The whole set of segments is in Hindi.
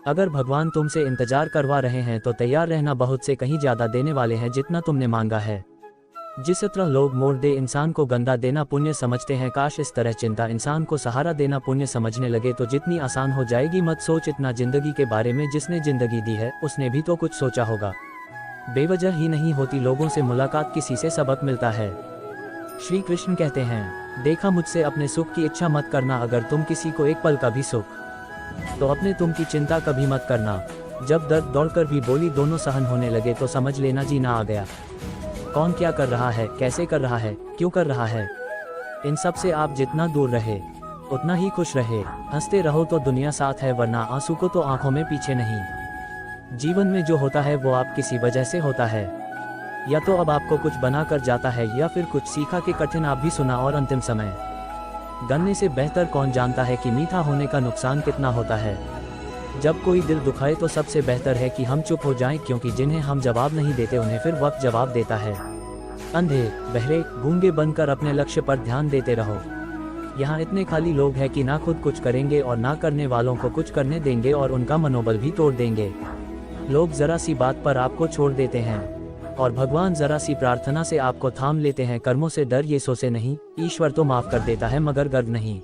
अगर भगवान तुमसे इंतजार करवा रहे हैं तो तैयार रहना, बहुत से कहीं ज्यादा देने वाले हैं जितना तुमने मांगा है। जिस तरह लोग मोड़ दे इंसान को गंदा देना पुण्य समझते हैं, काश इस तरह चिंता इंसान को सहारा देना पुण्य समझने लगे तो जितनी आसान हो जाएगी। मत सोच इतना जिंदगी के बारे में, जिसने जिंदगी दी है उसने भी तो कुछ सोचा होगा। बेवजह ही नहीं होती लोगों से मुलाकात, किसी से सबक मिलता है। श्री कृष्ण कहते हैं, देखा मुझसे अपने सुख की इच्छा मत करना। अगर तुम किसी को एक पल का भी सुख तो अपने तुम की चिंता कभी मत करना। जब दर्द दौड़कर भी बोली दोनों सहन होने लगे तो समझ लेना जीना आ गया। कौन क्या कर रहा है, कैसे कर रहा है, क्यों कर रहा है, इन सब से आप जितना दूर रहे उतना ही खुश रहे। हंसते रहो तो दुनिया साथ है, वरना आंसू को तो आंखों में पीछे नहीं। जीवन में जो होता है वो आप किसी वजह से होता है, या तो अब आपको कुछ बना कर जाता है या फिर कुछ सीखा के कठिन आप भी सुना। और अंतिम समय गन्ने से बेहतर कौन जानता है कि मीठा होने का नुकसान कितना होता है। जब कोई दिल दुखाए तो सबसे बेहतर है कि हम चुप हो जाएं, क्योंकि जिन्हें हम जवाब नहीं देते उन्हें फिर वक्त जवाब देता है। अंधे बहरे गूंगे बनकर अपने लक्ष्य पर ध्यान देते रहो। यहाँ इतने खाली लोग हैं कि ना खुद कुछ करेंगे और ना करने वालों को कुछ करने देंगे और उनका मनोबल भी तोड़ देंगे। लोग जरा सी बात पर आपको छोड़ देते हैं और भगवान जरा सी प्रार्थना से आपको थाम लेते हैं। कर्मों से डर ये सोचे नहीं, ईश्वर तो माफ कर देता है मगर गर्व नहीं।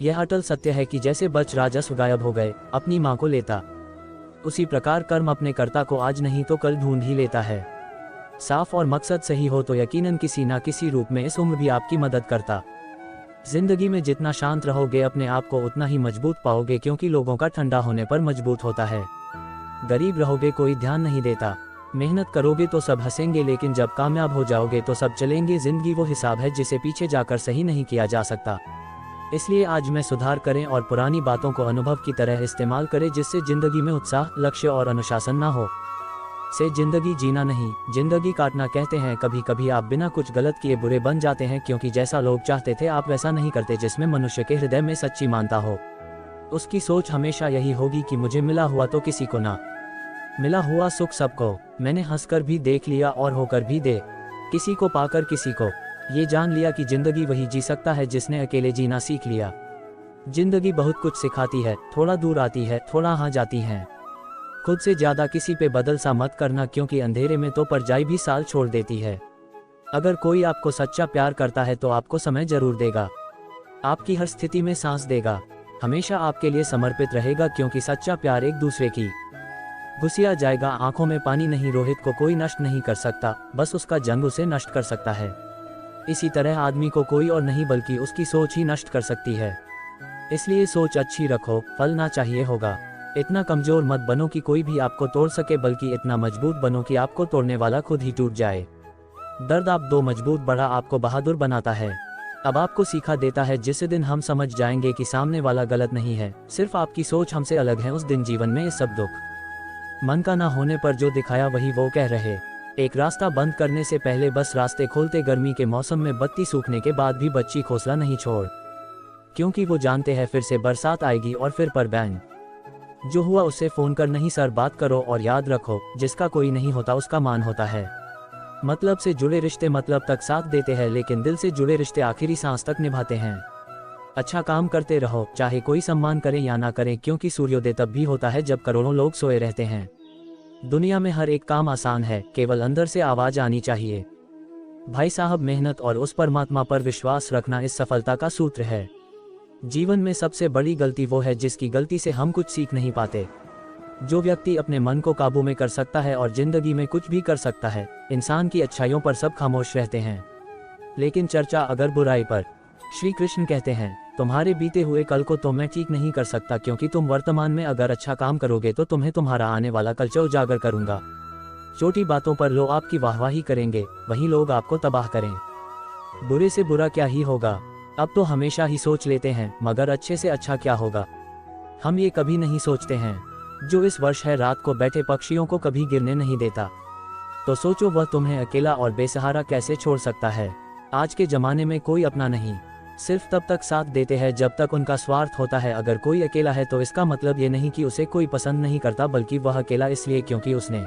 यह अटल सत्य है कि जैसे बच राजस्व गायब हो गए अपनी माँ को लेता, उसी प्रकार कर्म अपने कर्ता को आज नहीं तो कल ढूंढ ही लेता है। साफ और मकसद सही हो तो यकीनन किसी ना किसी रूप में इस उम्र भी आपकी मदद करता। जिंदगी में जितना शांत रहोगे अपने आप को उतना ही मजबूत पाओगे, क्योंकि लोगों का ठंडा होने पर मजबूत होता है। गरीब रहोगे कोई ध्यान नहीं देता, मेहनत करोगे तो सब हंसेंगे, लेकिन जब कामयाब हो जाओगे तो सब चलेंगे। जिंदगी वो हिसाब है जिसे पीछे जाकर सही नहीं किया जा सकता। इसलिए आज में सुधार करें और पुरानी बातों को अनुभव की तरह इस्तेमाल करें, जिससे जिंदगी में उत्साह, लक्ष्य और अनुशासन ना हो। से जिंदगी जीना नहीं, जिंदगी काटना कहते हैं। कभी कभी आप बिना कुछ गलत किए बुरे बन जाते हैं, क्योंकि जैसा लोग चाहते थे आप वैसा नहीं करते। जिसमें मनुष्य के हृदय में सच्ची मानता हो उसकी सोच हमेशा यही होगी कि मुझे मिला हुआ तो किसी को ना, मिला हुआ सुख सबको। मैंने हंसकर भी देख लिया और होकर भी दे किसी को, पाकर किसी को ये जान लिया कि जिंदगी वही जी सकता है जिसने अकेले जीना सीख लिया। जिंदगी बहुत कुछ सिखाती है, थोड़ा दूर आती है, थोड़ा हाँ जाती है। खुद से ज्यादा किसी पे बदल सा मत करना, क्योंकि अंधेरे में तो परछाई भी साल छोड़ देती है। अगर कोई आपको सच्चा प्यार करता है तो आपको समय जरूर देगा, आपकी हर स्थिति में सांस देगा, हमेशा आपके लिए समर्पित रहेगा। क्योंकि सच्चा प्यार एक दूसरे की घुसिया जाएगा। आंखों में पानी नहीं, रोहित को कोई नष्ट नहीं कर सकता, बस उसका जंग उसे नष्ट कर सकता है। इसी तरह आदमी को कोई और नहीं बल्कि उसकी सोच ही नष्ट कर सकती है। इसलिए सोच अच्छी रखो, फल ना चाहिए होगा। इतना कमजोर मत बनो कि कोई भी आपको तोड़ सके, बल्कि इतना मजबूत बनो कि आपको तोड़ने वाला खुद ही टूट जाए। दर्द आप दो मजबूत बड़ा आपको बहादुर बनाता है। अब आपको सीखा देता है। जिस दिन हम समझ जाएंगे कि सामने वाला गलत नहीं है, सिर्फ आपकी सोच हमसे अलग है, उस दिन जीवन में ये सब दुख मन का ना होने पर जो दिखाया वही वो कह रहे। एक रास्ता बंद करने से पहले बस रास्ते खोलते। गर्मी के मौसम में बत्ती सूखने के बाद भी बच्ची खोसला नहीं छोड़, क्योंकि वो जानते हैं फिर से बरसात आएगी और फिर पर बैंग। जो हुआ उससे फोन कर नहीं सर बात करो, और याद रखो जिसका कोई नहीं होता उसका मान होता है। मतलब से जुड़े रिश्ते मतलब तक साथ देते हैं, लेकिन दिल से जुड़े रिश्ते आखिरी सांस तक निभाते हैं। अच्छा काम करते रहो, चाहे कोई सम्मान करे या ना करे, क्योंकि सूर्योदय तब भी होता है जब करोड़ों लोग सोए रहते हैं। दुनिया में हर एक काम आसान है, केवल अंदर से आवाज आनी चाहिए। भाई साहब, मेहनत और उस परमात्मा पर विश्वास रखना इस सफलता का सूत्र है। जीवन में सबसे बड़ी गलती वो है जिसकी गलती से हम कुछ सीख नहीं पाते। जो व्यक्ति अपने मन को काबू में कर सकता है और जिंदगी में कुछ भी कर सकता है, इंसान की अच्छाइयों पर सब खामोश रहते हैं, लेकिन चर्चा अगर बुराई पर। श्री कृष्ण कहते हैं, तुम्हारे बीते हुए कल को तो मैं ठीक नहीं कर सकता, क्योंकि तुम वर्तमान में अगर अच्छा काम करोगे तो तुम्हें तुम्हारा आने वाला कल उजागर करूंगा। छोटी बातों पर लोग आपकी वाहवाही करेंगे, वही लोग आपको तबाह करें। बुरे से बुरा क्या ही होगा, अब तो हमेशा ही सोच लेते हैं, मगर अच्छे से अच्छा क्या होगा हम ये कभी नहीं सोचते हैं। जो इस वर्ष है रात को बैठे पक्षियों को कभी गिरने नहीं देता, तो सोचो वह तुम्हें अकेला और बेसहारा कैसे छोड़ सकता है। आज के जमाने में कोई अपना नहीं, सिर्फ तब तक साथ देते हैं जब तक उनका स्वार्थ होता है। अगर कोई अकेला है तो इसका मतलब ये नहीं कि उसे कोई पसंद नहीं करता, बल्कि वह अकेला इसलिए क्योंकि उसने